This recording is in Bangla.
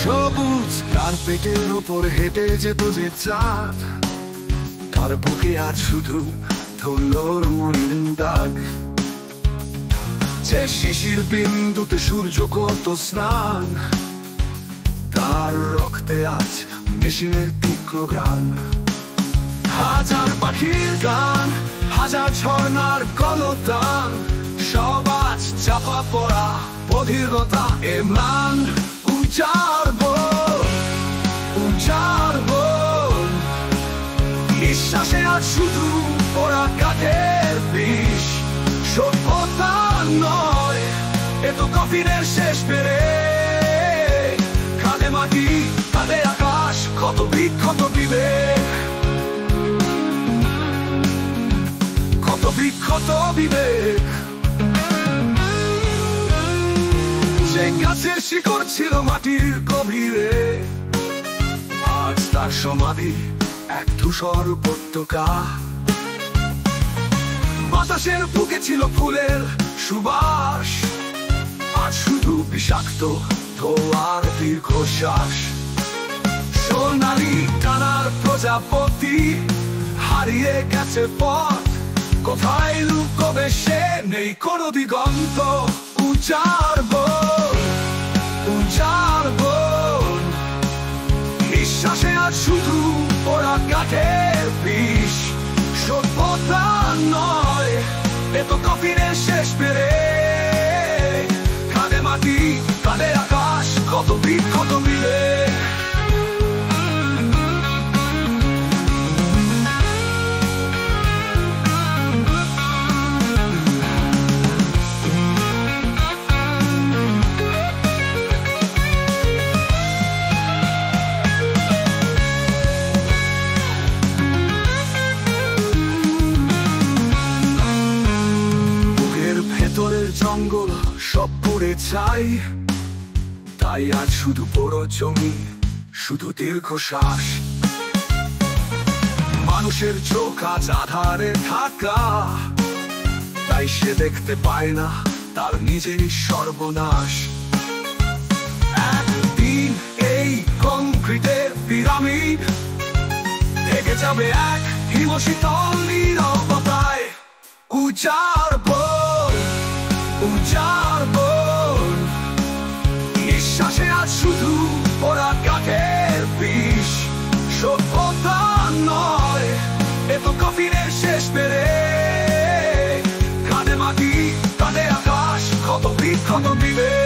সবুজ কার্পেটের উপর হেঁটে যেত যে চাঁদ, তার বুকে আজ শুধু ধুলোর মলিন দাগ। যে শিশির বিন্দুতে সূর্য করত স্নান, তার রক্তে আজ মেশিনের তীক্ষ্ণ ঘ্রাণ। হাজার পাখির গান, হাজার ঝর্ণার গলতান, সব আজ চাপা পড়া বধিরতা এ ম্লান। উজাড়বো নিঃশ্বাসে আজ শুধু ওরা কাঠের বিষ। সভ্যতা নয়, এ তো কফিনের শেষ পেরে। কাঁধে মাটি, কাঁধে আকাশ, কত বিক্ষত বিবেক, কত বিক্ষত বিবেক। যে গাছের শিকড় ছিল মাটির গভীরে, আজ তার সমাধি এক ধূসর উপত্যকা। বাতাসের বুকে ছিল ফুলের সুবাস, আজ শুধু বিষাক্ত ধোঁয়ার দীর্ঘশ্বাস। সোনালি টানার প্রজাপতি হারিয়ে গেছে পথ, কোথায় লুকোবে সে, নেই কোনো দিগন্ত। উজাড়বো নিঃশ্বাসে আজ শুধু ওরা কাঠের বিষ। সভ্যতা নয়, এ তো কফিনের শেষ পেরে। কাঁধে মাটি, কাঁধে আকাশ, কত বিক্ষত বিবেক। জঙ্গল সব পড়ে ছাই, তাই আজ শুধু বড় জমি, শুধু দীর্ঘশ্বাস। মানুষের চোখ আজ আধারে ঢাকা, তাই সে দেখতে পায় না তার নিজেরই সর্বনাশ। একদিন এই কংক্রিটের পিরামিড থেকে যাবে এক হিমশীতল নীরবতায়। উজাড়বো নিঃশ্বাসে আজ শুধু ওরা কাঠের বিষ। সভ্যতা নয়, এ তো কফিনের শেষ পেরে। কাঁধে মাটি, কাঁধে আকাশ, কত বিক্ষত বিবেক।